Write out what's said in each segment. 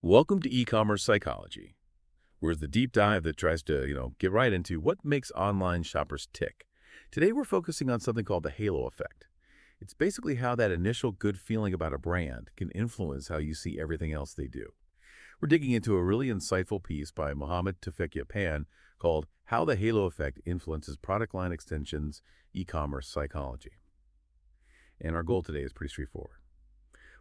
Welcome to e-commerce psychology, where's the deep dive that tries to, get right into what makes online shoppers tick. Today we're focusing on something called the halo effect. It's basically how that initial good feeling about a brand can influence how you see everything else they do. We're digging into a really insightful piece by Mohammed Tufekci Pan called How the Halo Effect Influences Product Line Extensions, E-commerce Psychology. And our goal today is pretty straightforward.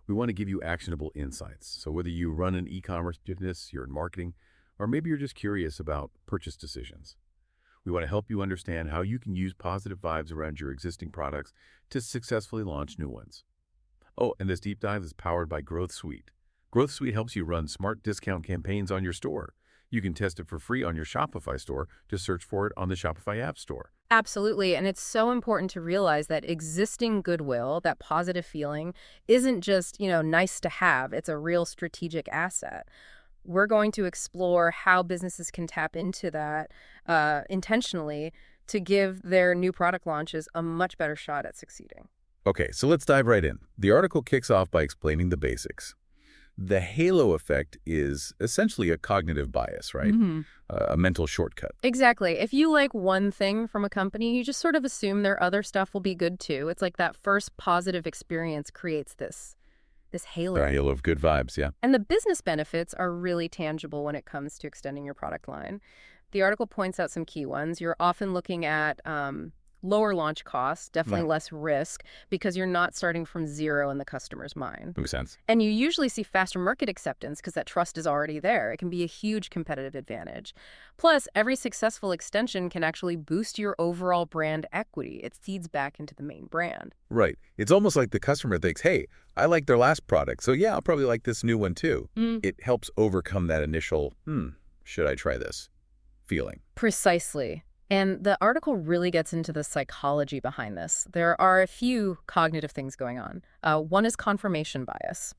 We want to give you actionable insights. So whether you run an e-commerce business, you're in marketing, or maybe you're just curious about purchase decisions, we want to help you understand how you can use positive vibes around your existing products to successfully launch new ones. Oh, and this deep dive is powered by Growth Suite. Growth Suite helps you run smart discount campaigns on your store. You can test it for free on your Shopify store. Just search for it on the Shopify App Store. Absolutely. And it's so important to realize that existing goodwill, that positive feeling, isn't just, nice to have. It's a real strategic asset. We're going to explore how businesses can tap into that intentionally to give their new product launches a much better shot at succeeding. Okay, so let's dive right in. The article kicks off by explaining the basics. The halo effect is essentially a cognitive bias, right? A mental shortcut. Exactly. If you like one thing from a company, you just sort of assume their other stuff will be good too. It's like that first positive experience creates this halo. The halo of good vibes, yeah. And the business benefits are really tangible when it comes to extending your product line. The article points out some key ones. You're often looking at lower launch costs, definitely Right. less risk, because you're not starting from zero in the customer's mind. Makes sense. And you usually see faster market acceptance because that trust is already there. It can be a huge competitive advantage. Plus, every successful extension can actually boost your overall brand equity. It feeds back into the main brand. Right. It's almost like the customer thinks, hey, I like their last product, so yeah, I'll probably like this new one too. It helps overcome that initial, should I try this feeling. Precisely. And the article really gets into the psychology behind this. There are a few cognitive things going on. One is confirmation bias.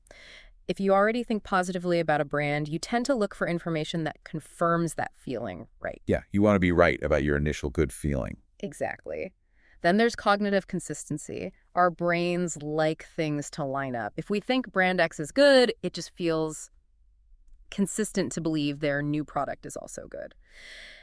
If you already think positively about a brand, you tend to look for information that confirms that feeling, right? Yeah, you want to be right about your initial good feeling. Exactly. Then there's cognitive consistency. Our brains like things to line up. If we think brand X is good, it just feels consistent to believe their new product is also good.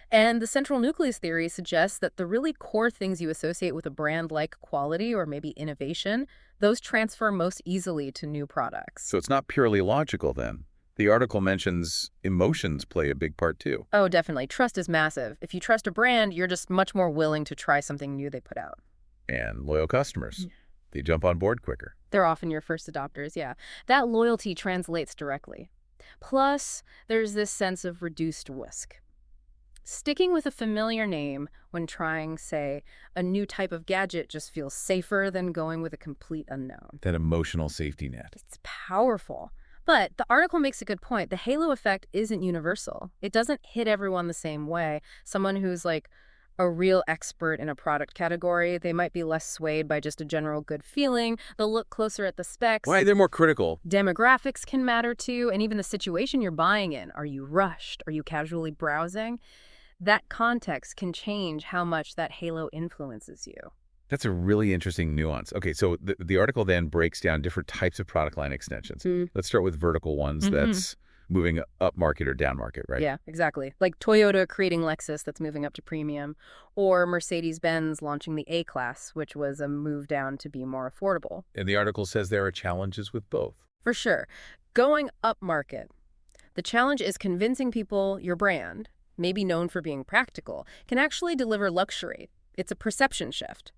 And the central nucleus theory suggests that the really core things you associate with a brand like quality or maybe innovation, those transfer most easily to new products. So it's not purely logical then. The article mentions emotions play a big part too. Oh, definitely. Trust is massive. If you trust a brand, you're just much more willing to try something new they put out. And loyal customers. They jump on board quicker. They're often your first adopters, yeah. That loyalty translates directly. Plus, there's this sense of reduced risk. Sticking with a familiar name when trying, say, a new type of gadget just feels safer than going with a complete unknown. That emotional safety net. It's powerful. But the article makes a good point. The halo effect isn't universal. It doesn't hit everyone the same way. Someone who's like a real expert in a product category, they might be less swayed by just a general good feeling. They'll look closer at the specs. Why? They're more critical. Demographics can matter too, and even the situation you're buying in. Are you rushed? Are you casually browsing? That context can change how much that halo influences you. That's a really interesting nuance. Okay, so the article then breaks down different types of product line extensions. Let's start with vertical ones. That's moving up market or down market, right? Yeah, exactly. Like Toyota creating Lexus that's moving up to premium, or Mercedes-Benz launching the A-Class, which was a move down to be more affordable. And the article says there are challenges with both. For sure. Going up market, the challenge is convincing people your brand, maybe known for being practical, can actually deliver luxury. It's a perception shift.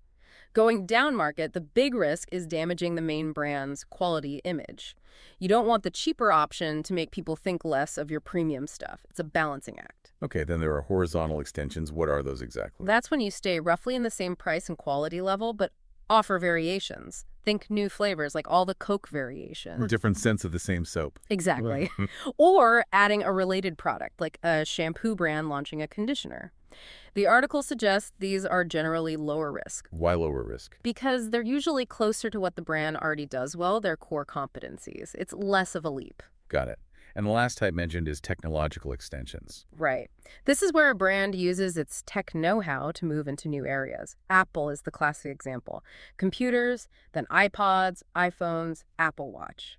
Going down market, the big risk is damaging the main brand's quality image. You don't want the cheaper option to make people think less of your premium stuff. It's a balancing act. Okay, then there are horizontal extensions. What are those exactly? That's when you stay roughly in the same price and quality level, but offer variations. Think new flavors, like all the Coke variations. Different scents of the same soap. Exactly. Or adding a related product, like a shampoo brand launching a conditioner. The article suggests these are generally lower risk. Why lower risk? Because they're usually closer to what the brand already does well, their core competencies. It's less of a leap. Got it. And the last type mentioned is technological extensions. Right. This is where a brand uses its tech know-how to move into new areas. Apple is the classic example. Computers, then iPods, iPhones, Apple Watch.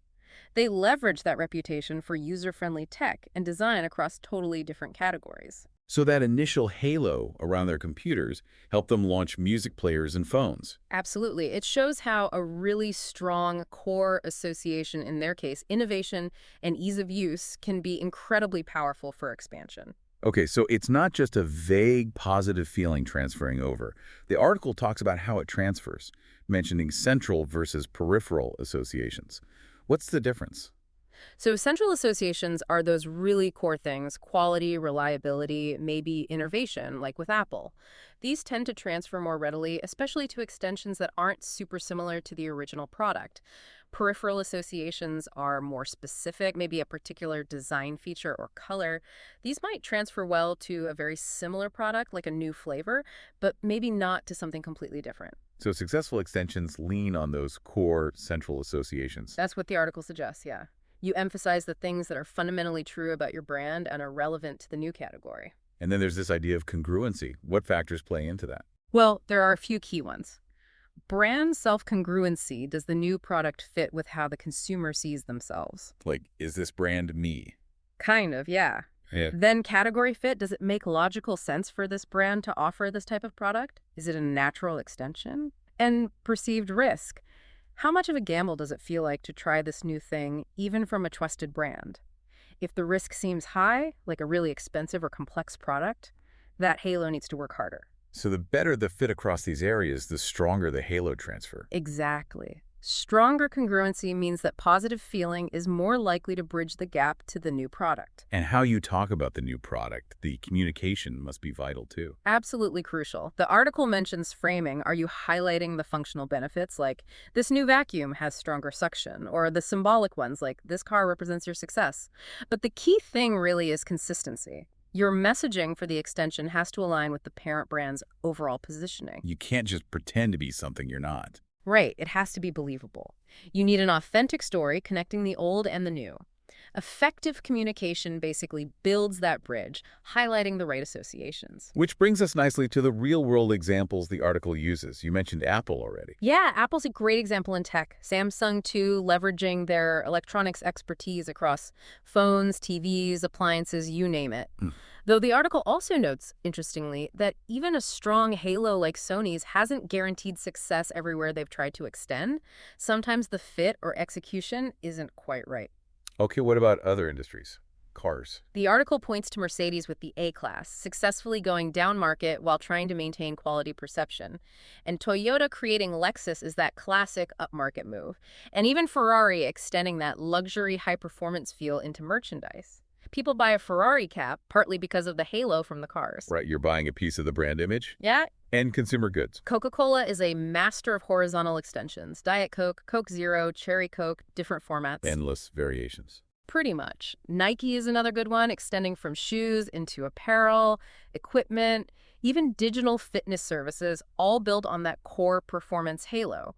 They leverage that reputation for user-friendly tech and design across totally different categories. So that initial halo around their computers helped them launch music players and phones. Absolutely. It shows how a really strong core association, in their case, innovation and ease of use, can be incredibly powerful for expansion. Okay, so it's not just a vague positive feeling transferring over. The article talks about how it transfers, mentioning central versus peripheral associations. What's the difference? So central associations are those really core things: quality, reliability, maybe innovation, like with Apple. These tend to transfer more readily, especially to extensions that aren't super similar to the original product. Peripheral associations are more specific, maybe a particular design feature or color. These might transfer well to a very similar product, like a new flavor, but maybe not to something completely different. So successful extensions lean on those core central associations. That's what the article suggests, yeah. You emphasize the things that are fundamentally true about your brand and are relevant to the new category. And then there's this idea of congruency. What factors play into that? Well, there are a few key ones. Brand self-congruency. Does the new product fit with how the consumer sees themselves? Like, is this brand me? Kind of, yeah. Yeah. Then category fit. Does it make logical sense for this brand to offer this type of product? Is it a natural extension? And perceived risk. How much of a gamble does it feel like to try this new thing, even from a trusted brand? If the risk seems high, like a really expensive or complex product, that halo needs to work harder. So the better the fit across these areas, the stronger the halo transfer. Exactly. Stronger congruency means that positive feeling is more likely to bridge the gap to the new product. And how you talk about the new product, the communication must be vital too. Absolutely crucial. The article mentions framing. Are you highlighting the functional benefits, like this new vacuum has stronger suction, or the symbolic ones, like this car represents your success? But the key thing really is consistency. Your messaging for the extension has to align with the parent brand's overall positioning. You can't just pretend to be something you're not. Right, it has to be believable. You need an authentic story connecting the old and the new. Effective communication basically builds that bridge, highlighting the right associations. Which brings us nicely to the real-world examples the article uses. You mentioned Apple already. Yeah, Apple's a great example in tech. Samsung, too, leveraging their electronics expertise across phones, TVs, appliances, you name it. Though the article also notes, interestingly, that even a strong halo like Sony's hasn't guaranteed success everywhere they've tried to extend. Sometimes the fit or execution isn't quite right. Okay, what about other industries? Cars. The article points to Mercedes with the A-Class, successfully going down market while trying to maintain quality perception. And Toyota creating Lexus is that classic upmarket move. And even Ferrari extending that luxury high-performance feel into merchandise. People buy a Ferrari cap partly because of the halo from the cars. Right, you're buying a piece of the brand image. Yeah. And consumer goods. Coca-Cola is a master of horizontal extensions. Diet Coke, Coke Zero, Cherry Coke, different formats. Endless variations. Pretty much. Nike is another good one, extending from shoes into apparel, equipment, even digital fitness services, all built on that core performance halo.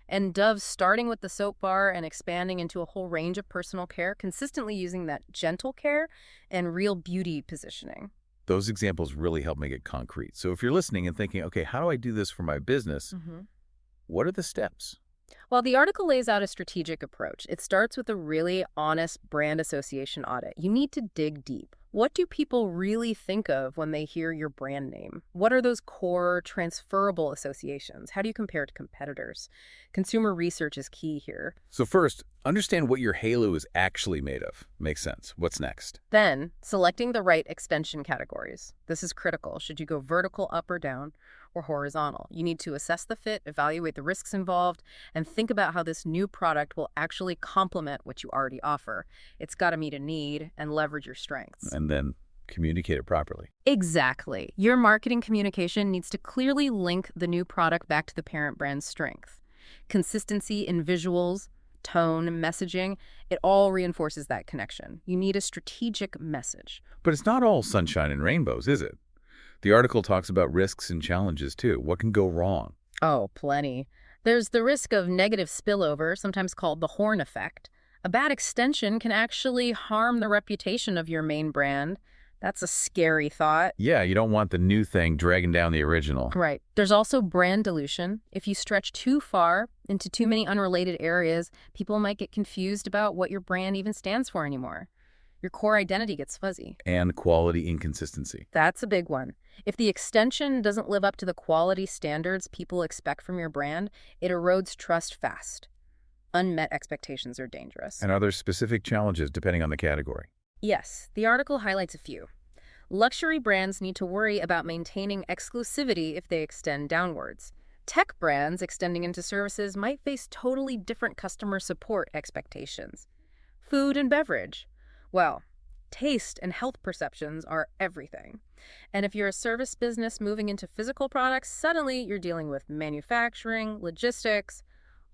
And Dove starting with the soap bar and expanding into a whole range of personal care, consistently using that gentle care and real beauty positioning. Those examples really help make it concrete. So if you're listening and thinking, okay, how do I do this for my business? What are the steps? Well, the article lays out a strategic approach. It starts with a really honest brand association audit. You need to dig deep. What do people really think of when they hear your brand name? What are those core transferable associations? How do you compare to competitors? Consumer research is key here. So first, understand what your halo is actually made of. Makes sense. What's next? Then, selecting the right extension categories. This is critical. Should you go vertical, up or down, or horizontal? You need to assess the fit, evaluate the risks involved, and think about how this new product will actually complement what you already offer. It's got to meet a need and leverage your strengths. And then communicate it properly. Exactly. Your marketing communication needs to clearly link the new product back to the parent brand's strength. Consistency in visuals, tone, messaging, it all reinforces that connection. You need a strategic message. But it's not all sunshine and rainbows, is it? The article talks about risks and challenges too. What can go wrong? Oh, plenty. There's the risk of negative spillover, sometimes called the horn effect. A bad extension can actually harm the reputation of your main brand. That's a scary thought. Yeah, you don't want the new thing dragging down the original. Right. There's also brand dilution. If you stretch too far into too many unrelated areas, people might get confused about what your brand even stands for anymore. Your core identity gets fuzzy. And quality inconsistency. That's a big one. If the extension doesn't live up to the quality standards people expect from your brand, it erodes trust fast. Unmet expectations are dangerous. And are there specific challenges depending on the category? Yes, the article highlights a few. Luxury brands need to worry about maintaining exclusivity if they extend downwards. Tech brands extending into services might face totally different customer support expectations. Food and beverage. Well, taste and health perceptions are everything. And if you're a service business moving into physical products, suddenly you're dealing with manufacturing, logistics,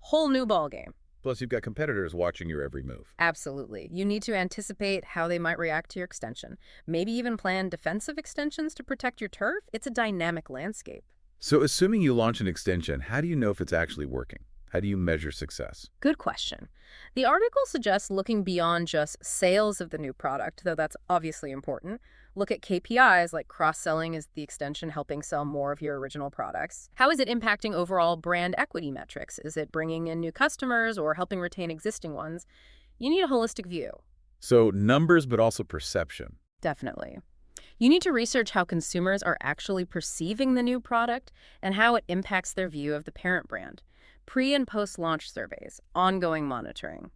whole new ballgame. Plus, you've got competitors watching your every move. Absolutely. You need to anticipate how they might react to your extension. Maybe even plan defensive extensions to protect your turf. It's a dynamic landscape. So assuming you launch an extension, how do you know if it's actually working? How do you measure success? Good question. The article suggests looking beyond just sales of the new product, though that's obviously important. Look at KPIs like cross-selling. Is the extension helping sell more of your original products? How is it impacting overall brand equity metrics? Is it bringing in new customers or helping retain existing ones? You need a holistic view. So numbers, but also perception. Definitely. You need to research how consumers are actually perceiving the new product and how it impacts their view of the parent brand. Pre- and post-launch surveys, ongoing monitoring.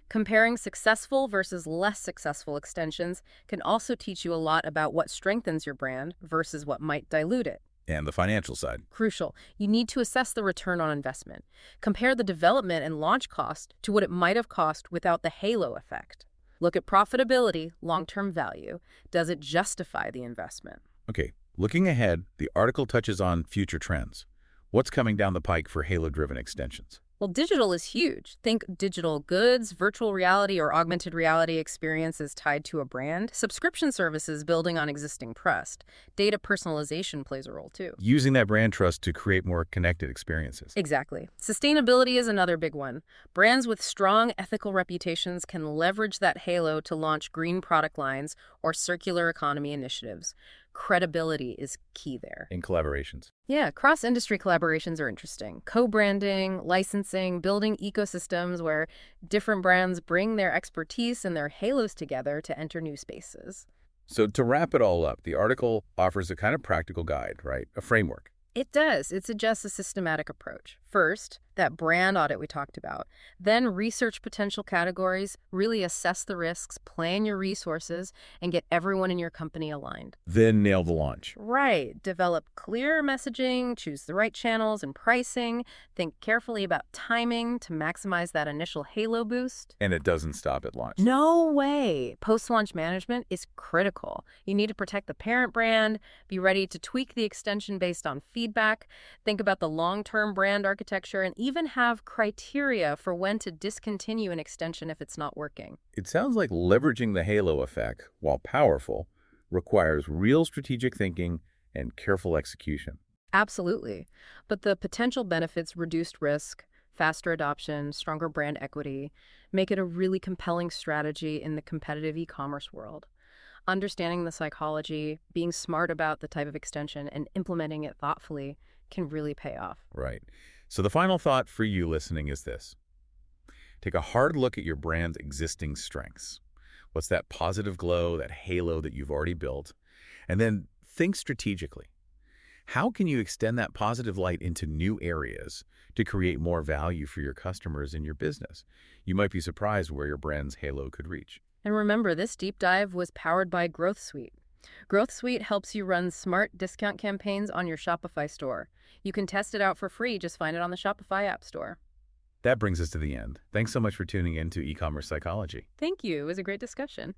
Comparing successful versus less successful extensions can also teach you a lot about what strengthens your brand versus what might dilute it. And the financial side. Crucial. You need to assess the return on investment. Compare the development and launch cost to what it might have cost without the halo effect. Look at profitability, long-term value. Does it justify the investment? Okay, looking ahead, the article touches on future trends. What's coming down the pike for halo-driven extensions? Well, digital is huge. Think digital goods, virtual reality or augmented reality experiences tied to a brand, subscription services building on existing trust. Data personalization plays a role too. Using that brand trust to create more connected experiences. Exactly. Sustainability is another big one. Brands with strong ethical reputations can leverage that halo to launch green product lines or circular economy initiatives. Credibility is key there. In collaborations. Yeah, cross-industry collaborations are interesting. Co-branding, licensing, building ecosystems where different brands bring their expertise and their halos together to enter new spaces. So to wrap it all up, the article offers a kind of practical guide, right? A framework. It does. It suggests a systematic approach. First, that brand audit we talked about. Then research potential categories, really assess the risks, plan your resources, and get everyone in your company aligned. Then nail the launch. Right. Develop clear messaging, choose the right channels and pricing, think carefully about timing to maximize that initial halo boost. And it doesn't stop at launch. No way. Post-launch management is critical. You need to protect the parent brand, be ready to tweak the extension based on feedback, think about the long-term brand architecture, and even have criteria for when to discontinue an extension if it's not working. It sounds like leveraging the halo effect, while powerful, requires real strategic thinking and careful execution. Absolutely. But the potential benefits, reduced risk, faster adoption, stronger brand equity, make it a really compelling strategy in the competitive e-commerce world. Understanding the psychology, being smart about the type of extension, and implementing it thoughtfully can really pay off. Right. So the final thought for you listening is this. Take a hard look at your brand's existing strengths. What's that positive glow, that halo that you've already built? And then think strategically. How can you extend that positive light into new areas to create more value for your customers and your business? You might be surprised where your brand's halo could reach. And remember, this deep dive was powered by Growth Suite. Growth Suite helps you run smart discount campaigns on your Shopify store. You can test it out for free. Just find it on the Shopify App Store. That brings us to the end. Thanks so much for tuning in to E-Commerce Psychology. Thank you. It was a great discussion.